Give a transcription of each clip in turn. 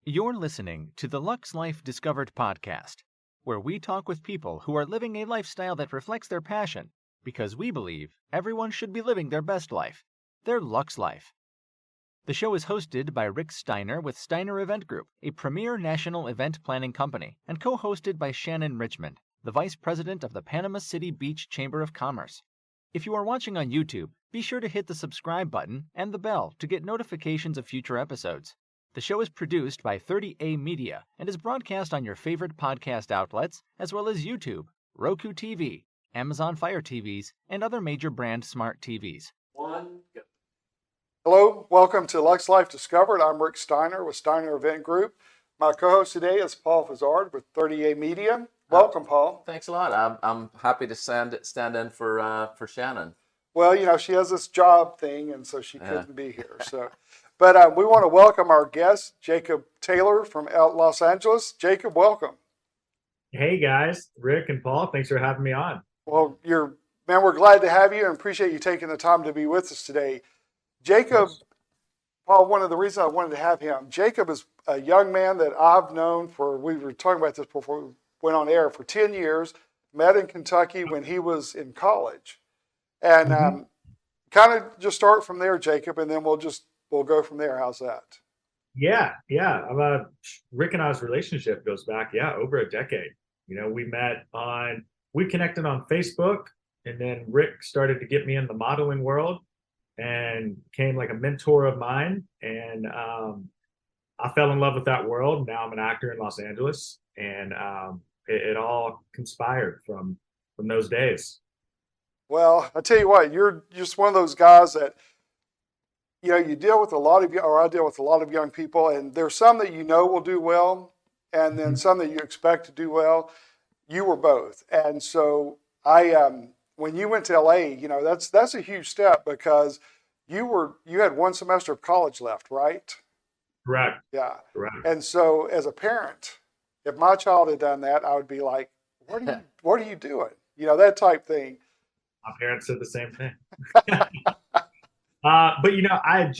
You're listening to the Lux Life Discovered podcast, where we talk with people who are living a lifestyle that reflects their passion, because we believe everyone should be living their best life, their Lux Life. The show is hosted by Rick Steiner with Steiner Event Group, a premier national event planning company, and co-hosted by Shannon Richmond, the Vice President of the Panama City Beach Chamber of Commerce. If you are watching on YouTube, be sure to hit the subscribe button and the bell to get notifications of future episodes. The show is produced by 30A Media and is broadcast on your favorite podcast outlets, as well as YouTube, Roku TV, Amazon Fire TVs, and other major brand smart TVs. Hello, welcome to Lux Life Discovered. I'm Rick Steiner with Steiner Event Group. My co-host today is Paul Fazard with 30A Media. Welcome, Paul. Thanks a lot. I'm happy to stand in for Shannon. Well, you know, she has this job thing, and so she couldn't be here. But we want to welcome our guest, Jacob Taylor from Los Angeles. Jacob, welcome. Hey guys, Rick and Paul, thanks for having me on. Well, we're glad to have you and appreciate you taking the time to be with us today. Jacob, Paul, one of the reasons I wanted to have him, Jacob is a young man that I've known we were talking about this before we went on air, for 10 years, met in Kentucky when he was in college. And kind of just start from there, Jacob, and then we'll go from there. How's that? Yeah. Rick and I's relationship goes back, over a decade. You know, we connected on Facebook, and then Rick started to get me in the modeling world and became like a mentor of mine. And I fell in love with that world. Now I'm an actor in Los Angeles, and it all conspired from those days. Well, I tell you what, you're just one of those guys that, you know, you deal with I deal with a lot of young people, and there's some that you know will do well, and then some that you expect to do well. You were both. And so when you went to LA, you know, that's a huge step, because you had one semester of college left, right? Correct. Yeah. Correct. And so as a parent, if my child had done that, I would be like, what are you doing? You know, that type thing. My parents said the same thing. But you know, I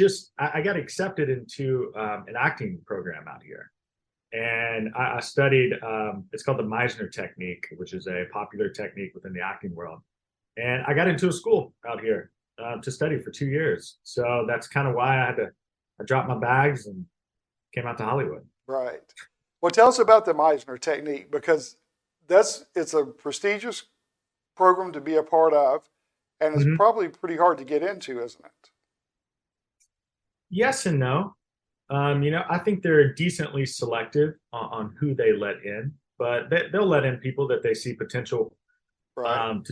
got accepted into an acting program out here, and I studied. It's called the Meisner Technique, which is a popular technique within the acting world. And I got into a school out here to study for 2 years. So that's kind of why I dropped my bags and came out to Hollywood. Right. Well, tell us about the Meisner Technique, because it's a prestigious program to be a part of, and it's probably pretty hard to get into, isn't it? Yes and no. You know, I think they're decently selective on who they let in, but they'll let in people that they see potential to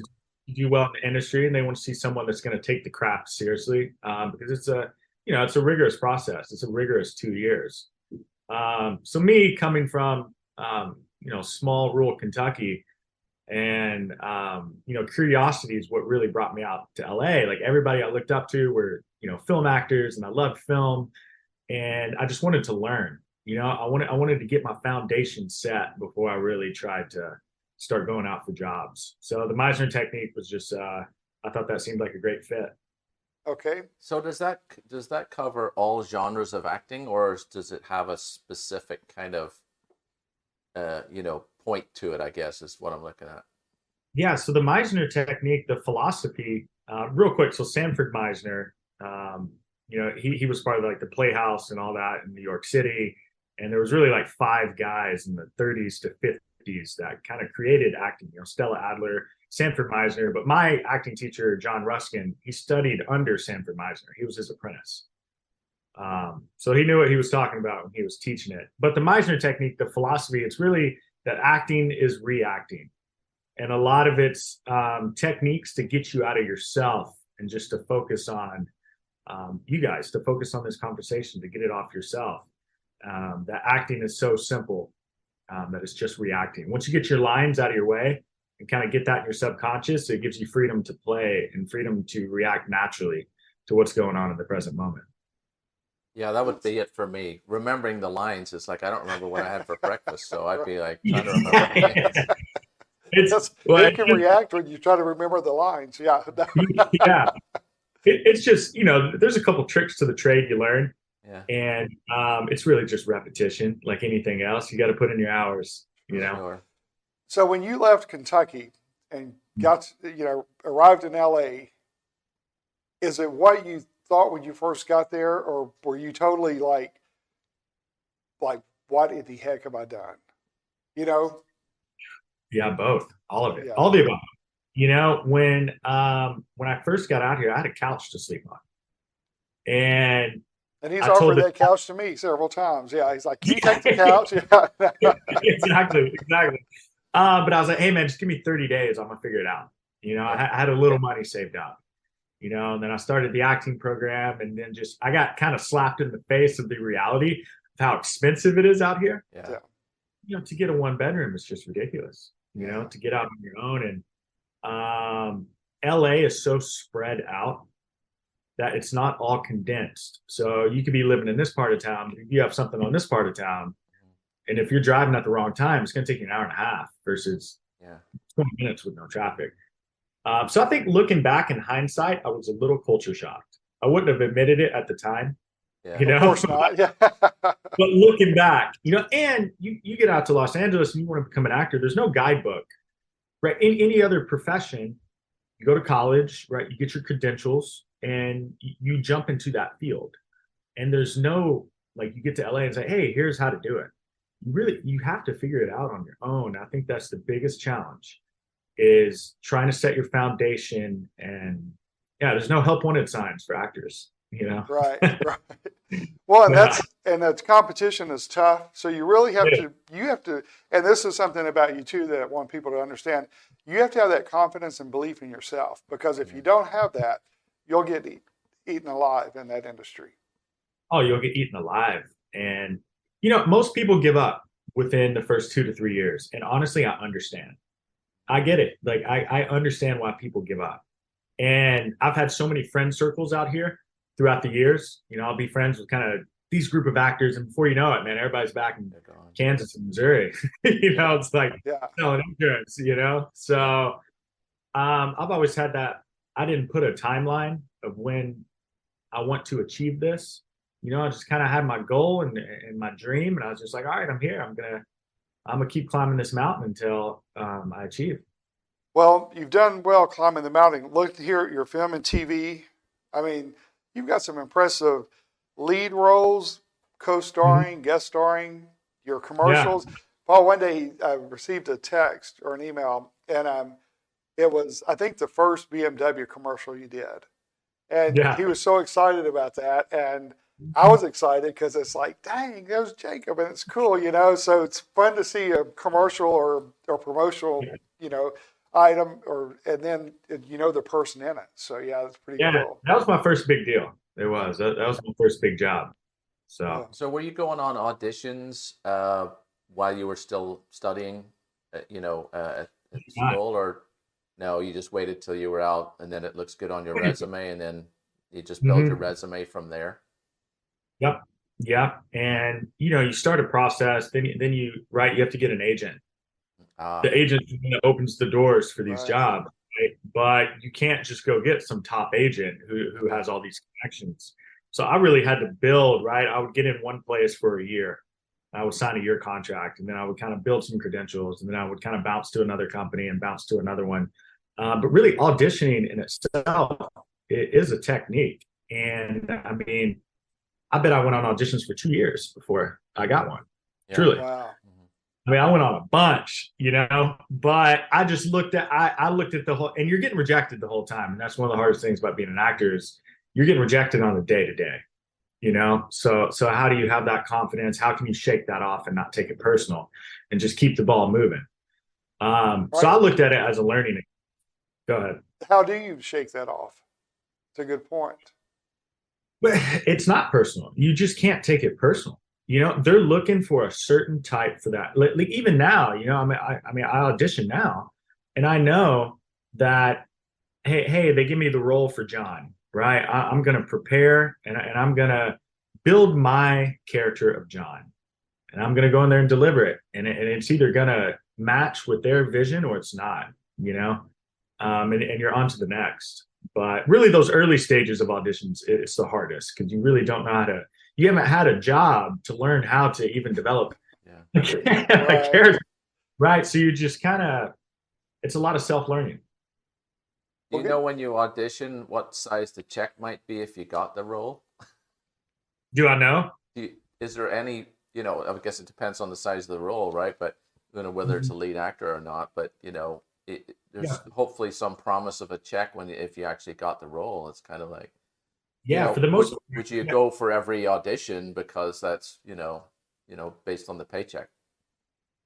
do well in the industry, and they want to see someone that's going to take the craft seriously, because it's a rigorous process. It's a rigorous 2 years. So me coming from small rural Kentucky, and curiosity is what really brought me out to LA. Like, everybody I looked up to were film actors, and I loved film, and I just wanted to learn. I wanted to get my foundation set before I really tried to start going out for jobs. So the Meisner Technique was just I thought that seemed like a great fit. Okay. So does that cover all genres of acting, or does it have a specific kind of point to it, I guess, is what I'm looking at? Yeah, so the Meisner Technique, the philosophy, real quick. So Sanford Meisner, he was part of like the Playhouse and all that in New York City. And there was really like 5 guys in the 30s to 50s that kind of created acting, Stella Adler, Sanford Meisner. But my acting teacher, John Ruskin, he studied under Sanford Meisner. He was his apprentice. So he knew what he was talking about when he was teaching it. But the Meisner Technique, the philosophy, it's really that acting is reacting. And a lot of it's techniques to get you out of yourself and just to focus on you guys, to focus on this conversation, to get it off yourself. That acting is so simple that it's just reacting. Once you get your lines out of your way and kind of get that in your subconscious, it gives you freedom to play and freedom to react naturally to what's going on in the present moment. Yeah, that would be it for me. Remembering the lines is like, I don't remember what I had for breakfast, so I'd be like trying to remember the lines. You can react when you try to remember the lines. Yeah. Yeah. It's just, there's a couple tricks to the trade you learn. Yeah. And it's really just repetition, like anything else. You got to put in your hours, you know. Sure. So when you left Kentucky and arrived in LA, is it what you thought when you first got there, or were you totally like what in the heck have I done? You know? Yeah, both, all of it, Yeah. all the above. You know, when I first got out here, I had a couch to sleep on, and he's I told offered that couch to me several times. Yeah, he's like, "Can you take the couch?" Yeah. exactly. But I was like, hey man, just give me 30 days. I'm gonna figure it out. You know, I had a little money saved up, you know, and then I started the acting program, and then I got kind of slapped in the face of the reality of how expensive it is out here. Yeah. You know, to get a 1-bedroom is just ridiculous, you know, to get out on your own. And LA is so spread out that it's not all condensed. So you could be living in this part of town, you have something on this part of town, and if you're driving at the wrong time, it's going to take you an hour and a half versus 20 minutes with no traffic. So I think looking back in hindsight, I was a little culture shocked. I wouldn't have admitted it at the time. Yeah. You know? Of course not. Yeah. But looking back, you know, and you get out to Los Angeles and you want to become an actor, there's no guidebook, right? In any other profession, you go to college, right? You get your credentials and you jump into that field. And there's no, like, you get to LA and say, hey, here's how to do it. You have to figure it out on your own. I think that's the biggest challenge, is trying to set your foundation. And yeah, there's no help wanted signs for actors, you know? Right. Well, and that's competition is tough. So you really have to, and this is something about you too that I want people to understand. You have to have that confidence and belief in yourself, because if you don't have that, you'll get eaten alive in that industry. Oh, you'll get eaten alive. And, you know, most people give up within the first 2 to 3 years. And honestly, I understand. I get it. Like, I understand why people give up. And I've had so many friend circles out here throughout the years. You know, I'll be friends with kind of these group of actors, and before you know it, man, everybody's back in Kansas and Missouri. You know, it's like selling insurance, you know? So I've always had that. I didn't put a timeline of when I want to achieve this. You know, I just kind of had my goal and my dream, and I was just like, all right, I'm here. I'm gonna keep climbing this mountain until I achieve. Well, you've done well climbing the mountain. Look here at your film and TV. I mean, you've got some impressive lead roles, co-starring, guest starring, your commercials. Yeah. Paul, one day I received a text or an email, and it was, I think, the first BMW commercial you did. And he was so excited about that. And I was excited because it's like, dang, there's Jacob, and it's cool, you know. So it's fun to see a commercial or promotional, you know, item, and then you know the person in it. So yeah, that's pretty cool. That was my first big deal. It was that was my first big job. So were you going on auditions while you were still studying, you know, at school, or no? You just waited till you were out, and then it looks good on your resume, and then you just build your resume from there. Yep. And you know, you start a process, then you have to get an agent. The agent opens the doors for these jobs, right? But you can't just go get some top agent who has all these connections. So I really had to build, right? I would get in one place for a year. I would sign a year contract, and then I would kind of build some credentials, and then I would kind of bounce to another company and bounce to another one. But really, auditioning in itself, it is a technique. And I mean, I bet I went on auditions for 2 years before I got one. Yeah. Truly. Wow. I mean, I went on a bunch, you know, but I just looked at the whole, and you're getting rejected the whole time. And that's one of the hardest things about being an actor is you're getting rejected on a day-to-day, you know? So how do you have that confidence? How can you shake that off and not take it personal and just keep the ball moving? So I looked at it as a learning. Go ahead. How do you shake that off? It's a good point. But it's not personal. You just can't take it personal. You know, they're looking for a certain type for that. Like even now, you know, I mean, I audition now, and I know that, hey, they give me the role for John, right? I'm going to prepare, and I'm going to build my character of John, and I'm going to go in there and deliver it, and it's either going to match with their vision or it's not, you know, and you're on to the next. But really, those early stages of auditions, it's the hardest because you really don't know how to. you haven't had a job to learn how to even develop a Right. character, right? So you just kind of, it's a lot of self-learning. Do you know when you audition what size the check might be if you got the role? Do I know? Is there any, I guess it depends on the size of the role, right? But whether it's a lead actor or not, but there's hopefully some promise of a check if you actually got the role. It's kind of like, for the most would you go for every audition because that's based on the paycheck?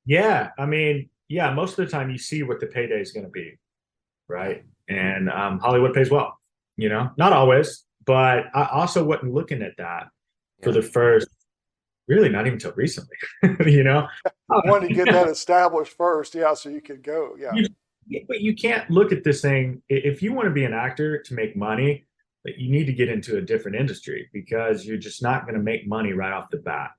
Yeah, I mean, most of the time you see what the payday is going to be, right? And Hollywood pays well, not always, but I also wasn't looking at that for the first, really not even until recently, I wanted to get that established first, so you could go, But you can't look at this thing, if you want to be an actor to make money, you need to get into a different industry because you're just not going to make money right off the bat.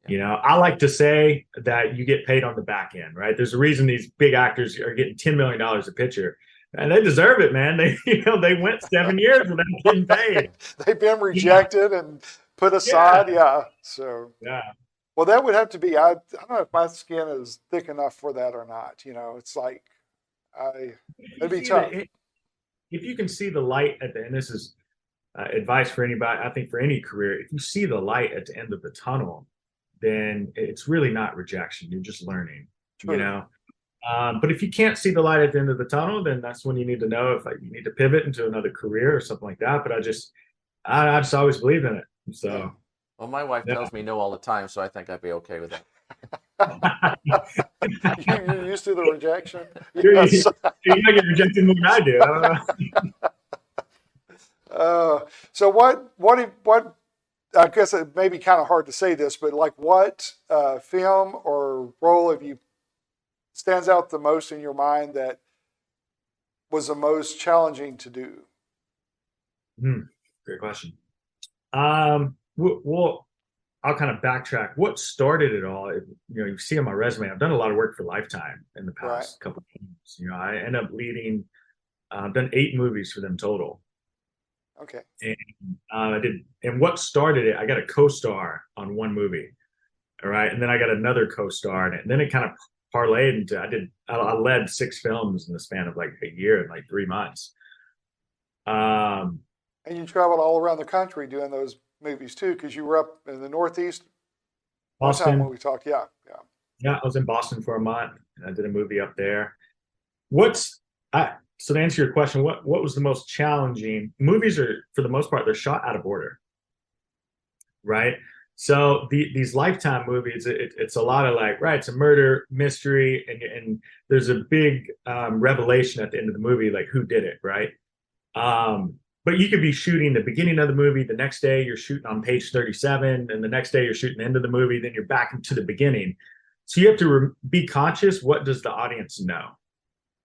I like to say that you get paid on the back end, right? There's a reason these big actors are getting $10 million a picture. And they deserve it, man. They went 7 years without getting paid. They've been rejected and put aside. So well, that would have to be. I don't know if my skin is thick enough for that or not. It's like it'd be tough. If you can see the light at the end, this is advice for anybody. I think for any career, if you see the light at the end of the tunnel, then it's really not rejection. You're just learning. True. But if you can't see the light at the end of the tunnel, then that's when you need to know if you need to pivot into another career or something like that. But I just always believed in it. So, well, my wife tells me no all the time, so I think I'd be okay with that. You're used to the rejection. You might get rejected more than I do. I don't know. So what? I guess it may be kind of hard to say this, but like what film or role have you stands out the most in your mind that was the most challenging to do? Great question. Well, I'll kind of backtrack. What started it all? You see on my resume, I've done a lot of work for Lifetime in the past couple of years. I end up leading. I've done 8 movies for them total. Okay. And I did. And what started it? I got a co-star on one movie. All right, and then I got another co-star in it. And then it kind of parlayed into I led 6 films in the span of like a year and like 3 months. And you traveled all around the country doing those movies too, because you were up in the Northeast. Boston. One time when we talked, yeah. I was in Boston for a month, and I did a movie up there. So to answer your question, what was the most challenging? Movies are, for the most part, they're shot out of order, right? So these Lifetime movies, it's a lot of like, right, it's a murder mystery, and there's a big revelation at the end of the movie, like who did it, right? But you could be shooting the beginning of the movie, the next day you're shooting on page 37, and the next day you're shooting the end of the movie, then you're back into the beginning. So you have to be conscious, what does the audience know,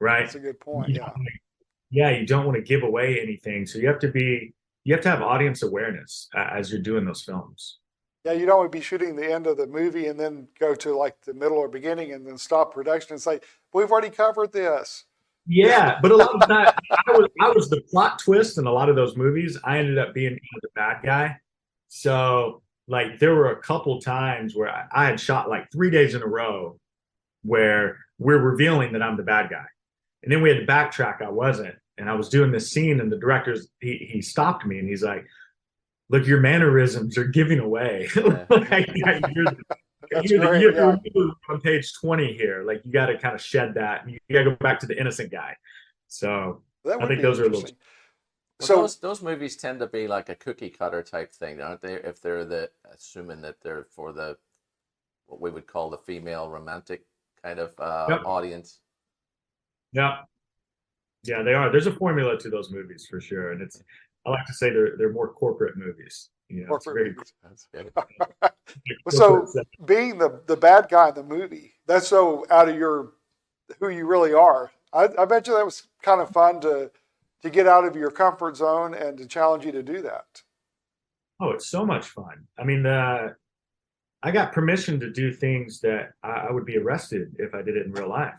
right? That's a good point, you don't want to give away anything. So you have to have audience awareness as you're doing those films. Yeah, you don't want to be shooting the end of the movie and then go to like the middle or beginning and then stop production and say, we've already covered this. Yeah, but a lot of times I was the plot twist in a lot of those movies. I ended up being the bad guy. So like there were a couple times where I had shot like 3 days in a row where we're revealing that I'm the bad guy. And then we had to backtrack. I wasn't. And I was doing this scene and the director, he stopped me and he's like, look, your mannerisms are giving away. You're on page 20 here. Like you got to kind of shed that. You got to go back to the innocent guy. So I think those are a little. So those movies tend to be like a cookie cutter type thing, aren't they? If they're assuming that they're for what we would call the female romantic kind of audience. Yeah, they are. There's a formula to those movies for sure, and I like to say they're more corporate movies. Corporate movies. That's good. So being the bad guy in the movie, that's so out of who you really are. I bet you that was kind of fun to get out of your comfort zone and to challenge you to do that. Oh, it's so much fun. I mean, I got permission to do things that I would be arrested if I did it in real life.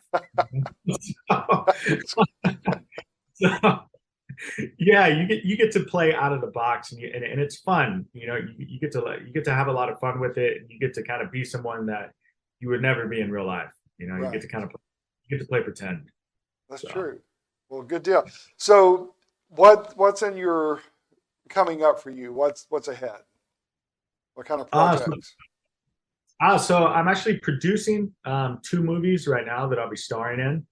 Yeah, you get to play out of the box, and it's fun. You get to have a lot of fun with it, and you get to kind of be someone that you would never be in real life. You Right. get to kind of you get to play pretend. That's So, true. Well, good deal. So what's in your coming up for you? What's ahead? What kind of uh, so, projects? so I'm actually producing 2 movies right now that I'll be starring in.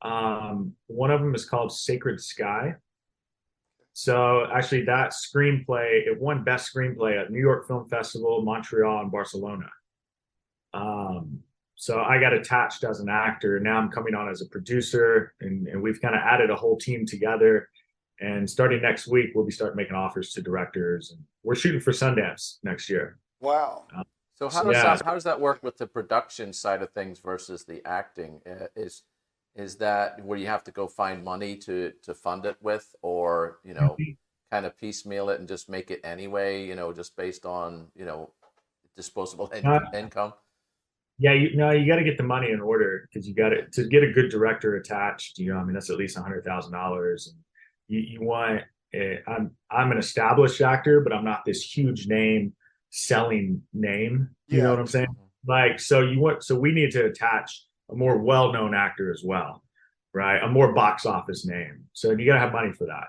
One of them is called Sacred Sky. So actually, that screenplay, it won Best Screenplay at New York Film Festival, Montreal, and Barcelona. Um, so I got attached as an actor. Now I'm coming on as a producer, and we've kind of added a whole team together. And starting next week, we'll be starting making offers to directors, and we're shooting for Sundance next year. Wow. So Yeah. how does that work with the production side of things versus the acting? Is that where you have to go find money to fund it with, or kind of piecemeal it and just make it anyway, just based on disposable Uh, income? Yeah, you got to get the money in order because you got to get a good director attached. I mean, that's at least $100,000, and you want. I'm an established actor, but I'm not this huge name selling name. You know Yeah. what I'm saying? Like, so we need to attach a more well-known actor as well, right? A more box office name. So you got to have money for that.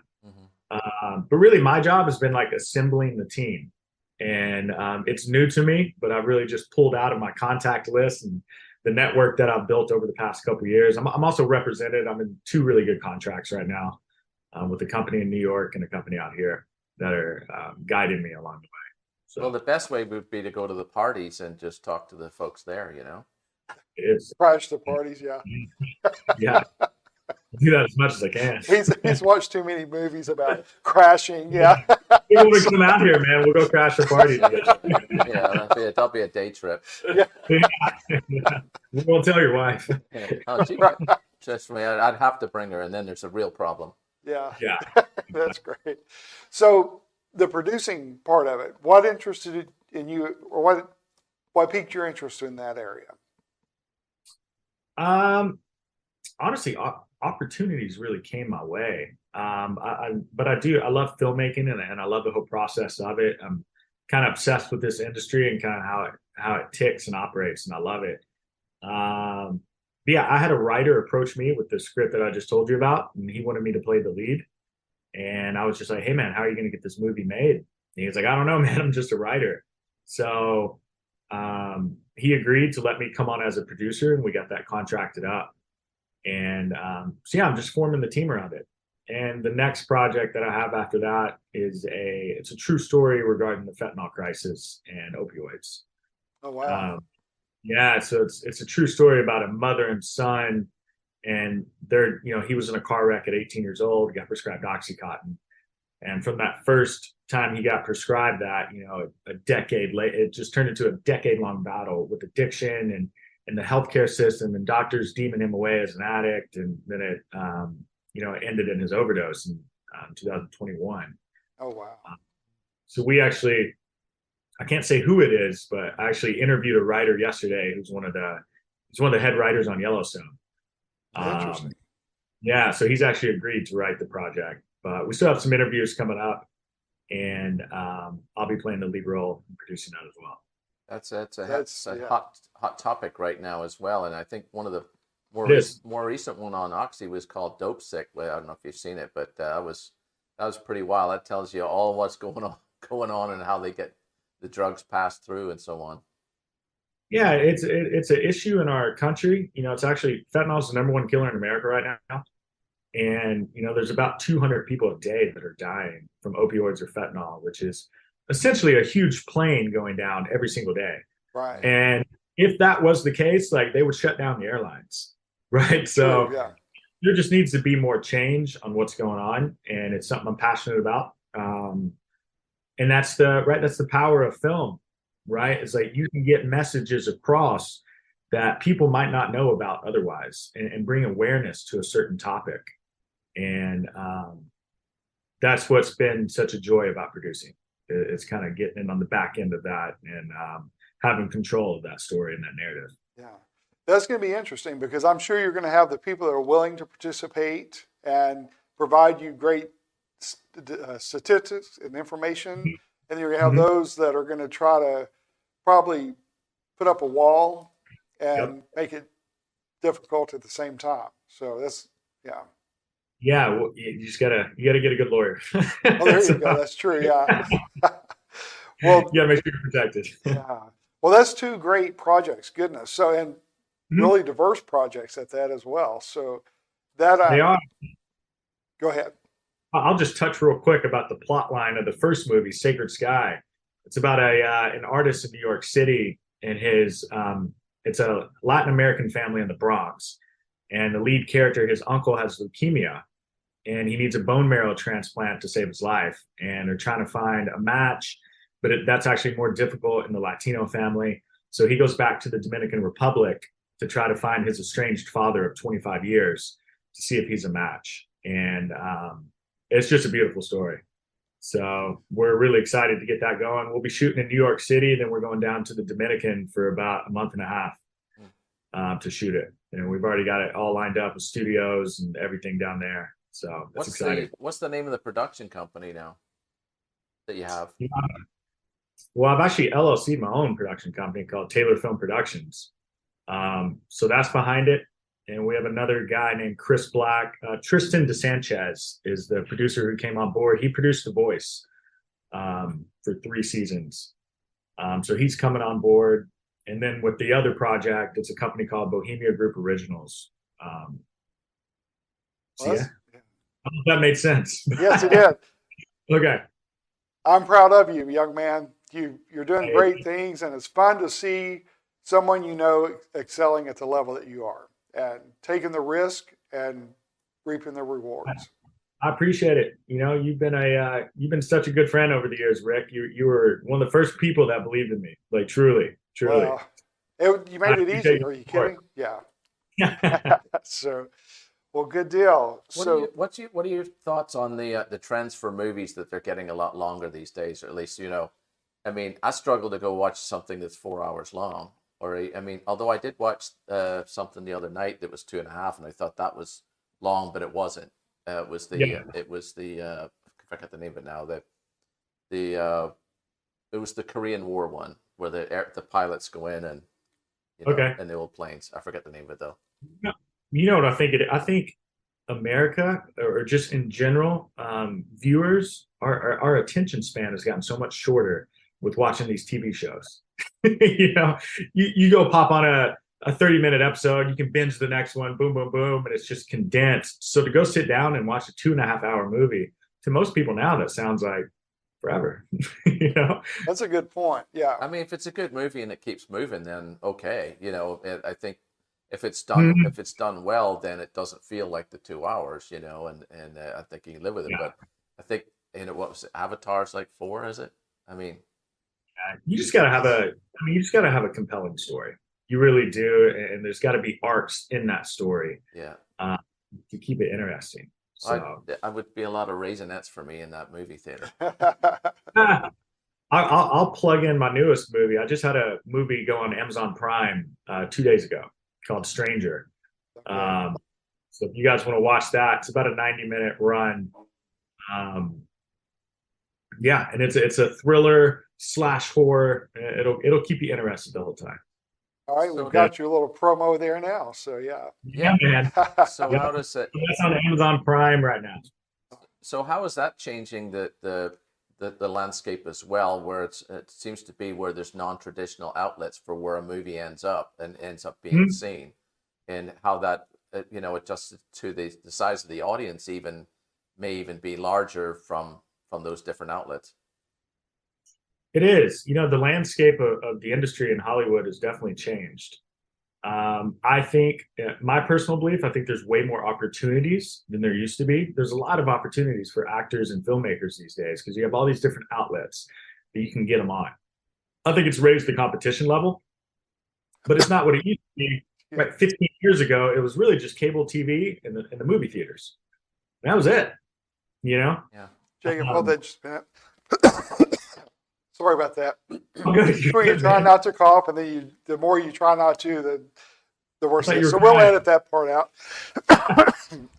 But really, my job has been like assembling the team, and it's new to me. But I've really just pulled out of my contact list and the network that I've built over the past couple of years. I'm also represented. I'm in 2 really good contracts right now with a company in New York and a company out here that are guiding me along the way. So Well, the best way would be to go to the parties and just talk to the folks there. it is, Crash the parties. Yeah. yeah, do that as much as I can. He's watched too many movies about crashing. Yeah. You want to come out here, man? We'll go crash a party together. Yeah, that'll be a day trip. Yeah. Yeah. We won't tell your wife. Oh, trust me, I'd have to bring her, and then there's a real problem. Yeah. Yeah. That's great. So the producing part of it, what interested in you, or what piqued your interest in that area? Honestly, opportunities really came my way. But I love filmmaking, and I love the whole process of it. I'm kind of obsessed with this industry and kind of how it ticks and operates, and I love it. But yeah, I had a writer approach me with the script that I just told you about, and he wanted me to play the lead. And I was just like, "Hey, man, how are you going to get this movie made?" And he was like, "I don't know, man. I'm just a writer." So he agreed to let me come on as a producer, and we got that contracted up. And so yeah, I'm just forming the team around it. And the next project that I have after that is it's a true story regarding the fentanyl crisis and opioids. Oh, wow. Yeah, so it's a true story about a mother and son, and he was in a car wreck at 18 years old, got prescribed Oxycontin, and from that first time he got prescribed that, a decade later, it just turned into a decade-long battle with addiction and the healthcare system and doctors deeming him away as an addict, and then it ended in his overdose in 2021. Oh, wow. So I can't say who it is, but I actually interviewed a writer yesterday who's one of the head writers on Yellowstone. Interesting. Yeah, so he's actually agreed to write the project, but we still have some interviews coming up, and I'll be playing the lead role and producing that as well. That's a yeah. hot topic right now as well, and I think one of the more recent one on Oxy was called Dope Sick. Well, I don't know if you've seen it, but that was pretty wild. That tells you all what's going on and how they get the drugs passed through and so on. Yeah, it's an issue in our country. It's actually fentanyl is the #1 killer in America right now, and there's about 200 people a day that are dying from opioids or fentanyl, which is essentially a huge plane going down every single day. Right. And if that was the case, like, they would shut down the airlines, right? So True, yeah. there just needs to be more change on what's going on, and it's something I'm passionate about. And that's the power of film, right? It's like you can get messages across that people might not know about otherwise, and bring awareness to a certain topic. And that's what's been such a joy about producing. It's kind of getting in on the back end of that, and having control of that story and that narrative. Yeah. That's going to be interesting, because I'm sure you're going to have the people that are willing to participate and provide you great statistics and information, and you're going to have those that are going to try to probably put up a wall and make it difficult at the same time. So that's, yeah. Yeah, well, you gotta get a good lawyer. Well, there you go. That's true. Yeah. Well, you gotta make sure you're protected. Yeah. Well, that's two great projects. Goodness. So, and really diverse projects at that as well. So that they are. Go ahead. I'll just touch real quick about the plot line of the first movie, Sacred Sky. It's about an artist in New York City and his it's a Latin American family in the Bronx. And the lead character, his uncle has leukemia and he needs a bone marrow transplant to save his life. And they're trying to find a match, but that's actually more difficult in the Latino family. So he goes back to the Dominican Republic to try to find his estranged father of 25 years to see if he's a match. And it's just a beautiful story. So we're really excited to get that going. We'll be shooting in New York City, then we're going down to the Dominican for about a month and a half to shoot it. And we've already got it all lined up with studios and everything down there. So that's exciting. What's the name of the production company now that you have? Well, I've actually LLC'd my own production company called Taylor Film Productions. So that's behind it. And we have another guy named Chris Black. Tristan DeSanchez is the producer who came on board. He produced The Voice for 3 seasons. So he's coming on board. And then with the other project, it's a company called Bohemia Group Originals. So yeah, I hope that made sense. Yes, it did. Okay. I'm proud of you, young man. You're doing great things, and it's fun to see someone you know excelling at the level that you are and taking the risk and reaping the rewards. I appreciate it. You know, you've been such a good friend over the years, Rick. You were one of the first people that believed in me. Like truly. Well, you made it easy. Are you kidding? Yeah. So, well, good deal. What are your thoughts on the trends for movies that they're getting a lot longer these days, or at least, you know, I mean, I struggle to go watch something that's 4 hours long. Or I mean, although I did watch something the other night that was 2.5, and I thought that was long, but it wasn't. It was the I forget the name of it now. It was the Korean War one where the pilots go in and and the old planes. I forget the name of it though. You know what I think? I think America, or just in general, viewers, our attention span has gotten so much shorter with watching these TV shows. You know, you go pop on a 30-minute episode, you can binge the next one, boom, boom, boom, and it's just condensed. So to go sit down and watch a 2.5-hour movie, to most people now, that sounds like forever. You know, that's a good point. Yeah, I mean, if it's a good movie and it keeps moving, then okay. You know, I think if it's done well, then it doesn't feel like the 2 hours. You know, and I think you can live with it. But I think what was it? Avatar's like 4, is it? I mean, you just gotta have a compelling story. You really do, and there's got to be arcs in that story. Yeah, to keep it interesting. So I would be a lot of Raisinets for me in that movie theater. I'll plug in my newest movie. I just had a movie go on Amazon Prime 2 days ago called Stranger. Okay. So if you guys want to watch that, it's about a 90-minute run. Yeah, and it's a thriller / horror. It'll keep you interested the whole time. All right, we've got your little promo there now. So yeah, man. So how does it? That's on Amazon Prime right now. So how is that changing the landscape as well? Where it seems to be where there's non-traditional outlets for where a movie ends up being seen, and how that adjusts to the size of the audience may even be larger from those different outlets. It is. You know, the landscape of the industry in Hollywood has definitely changed. I think, my personal belief, I think there's way more opportunities than there used to be. There's a lot of opportunities for actors and filmmakers these days because you have all these different outlets that you can get them on. I think it's raised the competition level, but it's not what it used to be. Right, 15 years ago, it was really just cable TV and the movie theaters. And that was it. You know? Yeah. Jacob, hold that just a minute. Sorry about that. You're trying not to cough, and then the more you try not to, The worst I thought thing. you were So we'll crying. edit that part out.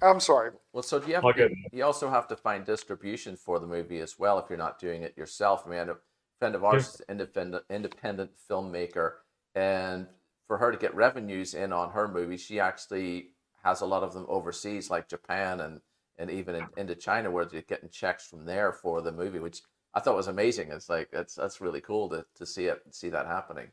I'm sorry. Well, so do you have All good. you also have to find distribution for the movie as well if you're not doing it yourself. I mean, a friend of ours is an independent filmmaker, and for her to get revenues in on her movie, she actually has a lot of them overseas, like Japan and even into China, where they're getting checks from there for the movie, which I thought was amazing. It's like that's really cool to see that happening.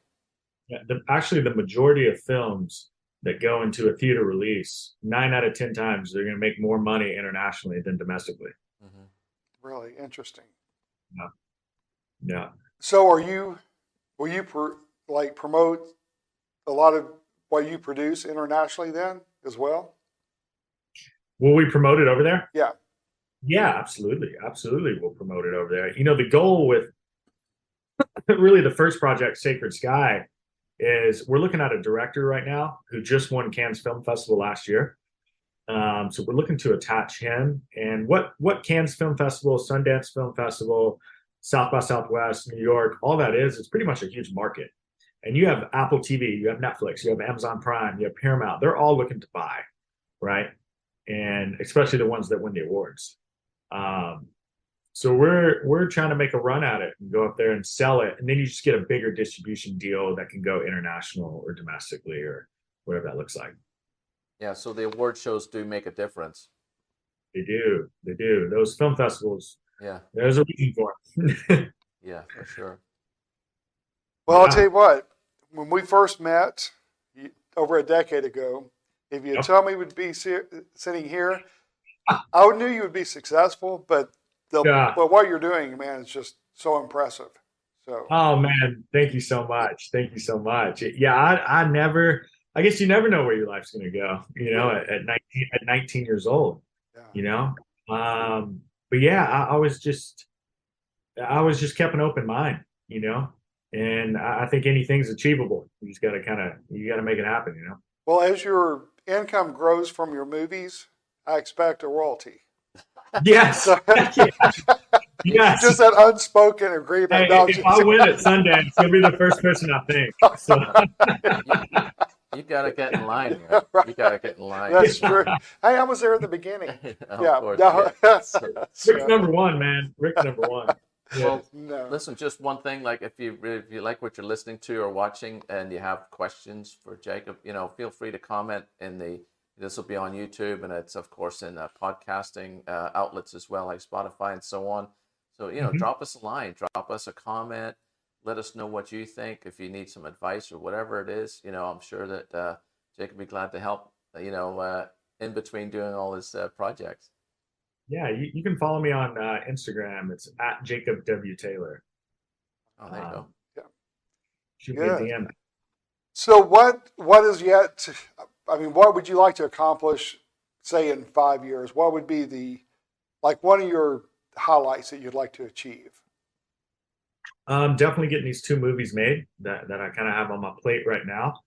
Yeah, actually, the majority of films that go into a theater release, 9 out of 10 times, they're going to make more money internationally than domestically. Mm-hmm. Really interesting. Yeah. Yeah. So will you promote a lot of what you produce internationally then as well? Will we promote it over there? Yeah. Yeah, absolutely. Absolutely. We'll promote it over there. You know, the goal with really the first project, Sacred Sky, is we're looking at a director right now who just won Cannes Film Festival last year. So we're looking to attach him. And what Cannes Film Festival, Sundance Film Festival, South by Southwest, New York, all that is, it's pretty much a huge market. And you have Apple TV, you have Netflix, you have Amazon Prime, you have Paramount. They're all looking to buy, right? And especially the ones that win the awards. So we're trying to make a run at it and go up there and sell it, and then you just get a bigger distribution deal that can go international or domestically or whatever that looks like. Yeah, so the award shows do make a difference. They do. Those film festivals. Yeah. There's a reason for it. Yeah, for sure. Well, I'll tell you what. When we first met over a decade ago, if you had told me we'd be sitting here, I knew you would be successful, but what you're doing, man, is just so impressive. So. Oh man, thank you so much. Thank you so much. Yeah, I guess you never know where your life's going to go, you know, at 19 years old, you know? But yeah, I was just kept an open mind, you know, and I think anything's achievable. You just got to make it happen, you know? Well, as your income grows from your movies, I expect a royalty. Yes. Yes. Just that unspoken agreement. Hey, if I win at Sundance, you'll be the first person I think. So. You gotta get in line. Right? You gotta get in line. That's true. Hey, I was there at the beginning. Rick's number one, man. Rick's number one. Yeah. Well, listen, just one thing. Like, if you like what you're listening to or watching, and you have questions for Jacob, you know, feel free to comment in the. This will be on YouTube, and it's of course in podcasting outlets as well, like Spotify and so on. So, you know, drop us a line, drop us a comment. Let us know what you think. If you need some advice or whatever it is, you know, I'm sure that Jake would be glad to help, you know, in between doing all his projects. Yeah, you can follow me on Instagram. It's at Jacob W. Taylor. Oh, there you go. Yeah. Shoot me a DM. So what is yet, what would you like to accomplish, say, in 5 years? What would be one of your highlights that you'd like to achieve? Definitely getting these 2 movies made that I kind of have on my plate right now.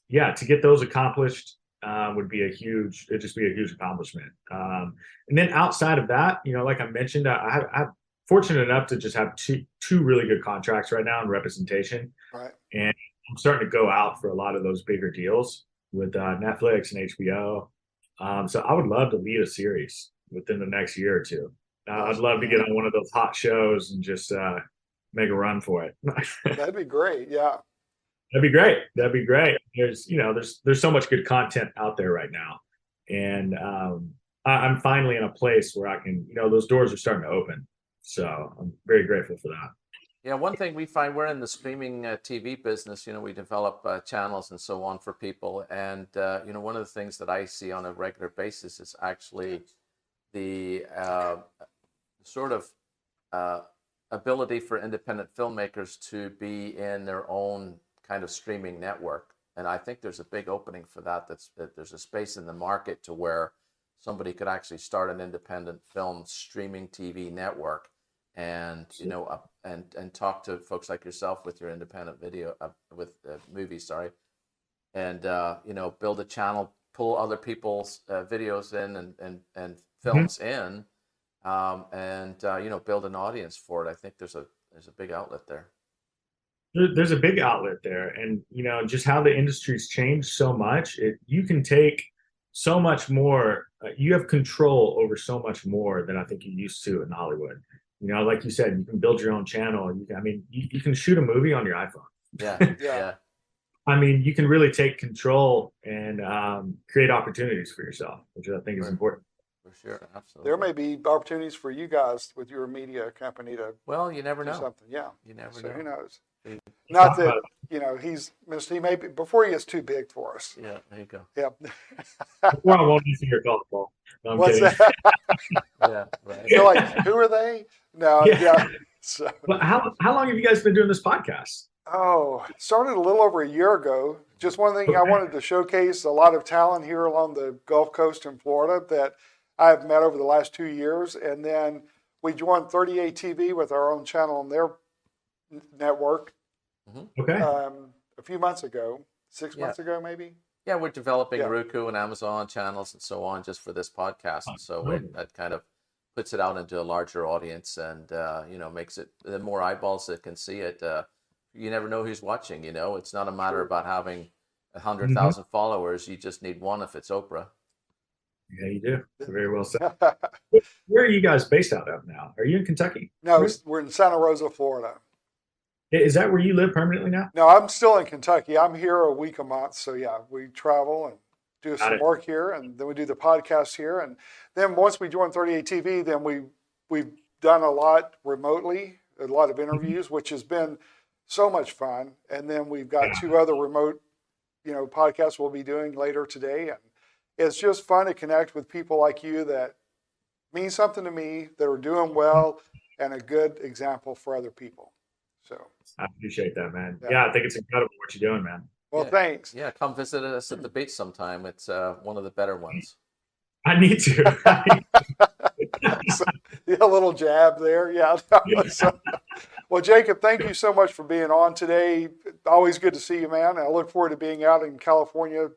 Yeah, to get those accomplished would be it'd just be a huge accomplishment. And then outside of that, you know, like I mentioned, I'm fortunate enough to just have two really good contracts right now in representation. Right. And I'm starting to go out for a lot of those bigger deals with Netflix and HBO. So I would love to lead a series within the next year or two. I'd love to get on one of those hot shows and just make a run for it. That'd be great. Yeah. That'd be great. There's so much good content out there right now. And I'm finally in a place where I can, you know, those doors are starting to open. So I'm very grateful for that. Yeah, one thing we find, we're in the streaming TV business, you know, we develop channels and so on for people. And, you know, one of the things that I see on a regular basis is actually the sort of ability for independent filmmakers to be in their own kind of streaming network. And I think there's a big opening for that. That there's a space in the market to where somebody could actually start an independent film streaming TV network, and you know, and talk to folks like yourself with your independent video with movies, sorry, and you know, build a channel, pull other people's videos in and films in, and you know, build an audience for it. I think there's a big outlet there. there's a big outlet there, and just how the industry's changed so much. You can take so much more. You have control over so much more than I think you used to in Hollywood. Like you said, you can build your own channel. You can shoot a movie on your iPhone. Yeah. I mean, you can really take control and create opportunities for yourself, which I think is important. For sure, absolutely. There may be opportunities for you guys with your media company to. Well, you never do know. something. Yeah, You never so know. who knows? Yeah. Not that he may be before he gets too big for us. Yeah, there you go. Yep. Before I won't answer your call, Paul. No, I'm What's kidding. that? Yeah, right. You're like, who are they? No, yeah. So, But how long have you guys been doing this podcast? started a little over a year ago. Just one thing I wanted to showcase a lot of talent here along the Gulf Coast in Florida that I've met over the last 2 years. And then we joined 38 TV with our own channel on their network Okay. a few months ago, 6 months ago, maybe. Yeah, we're developing Yeah. Roku and Amazon channels and so on just for this podcast. And so that kind of puts it out into a larger audience and, makes it, the more eyeballs that can see it, you never know who's watching, It's not a matter about having 100,000 followers. You just need one if it's Oprah. Yeah, you do. Very well said. Where are you guys based out of now? Are you in Kentucky? No, we're in Santa Rosa, Florida. Is that where you live permanently now? No, I'm still in Kentucky. I'm here a week a month. So, yeah, we travel and do Got some it. work here, and then we do the podcast here. And then once we join 38 TV, then we've done a lot remotely, a lot of interviews, which has been so much fun. And then we've got 2 other remote, podcasts we'll be doing later today. And it's just fun to connect with people like you that mean something to me, that are doing well, and a good example for other people. So I appreciate that, man. Yeah. Yeah, I think it's incredible what you're doing, man. well, Yeah. thanks. Yeah, come visit us at the beach sometime. It's one of the better ones. I need to. So, a little jab there. Yeah. So, well, Jacob, thank you so much for being on today. Always good to see you, man. I look forward to being out in California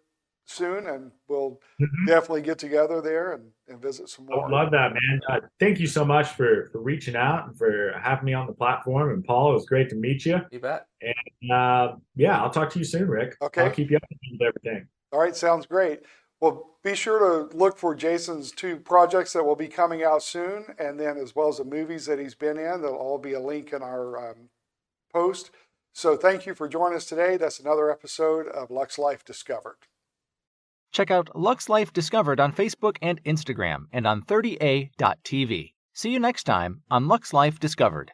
soon, and we'll definitely get together there and visit some I more. love that, man. Thank you so much for reaching out and for having me on the platform. And Paul, it was great to meet you. You bet. And I'll talk to you soon, Rick. Okay. I'll keep you up to date with everything. All right, sounds great. Well, be sure to look for Jason's 2 projects that will be coming out soon, and then as well as the movies that he's been in. There'll all be a link in our post. So thank you for joining us today. That's another episode of Lux Life Discovered. Check out Lux Life Discovered on Facebook and Instagram and on 30a.tv. See you next time on Lux Life Discovered.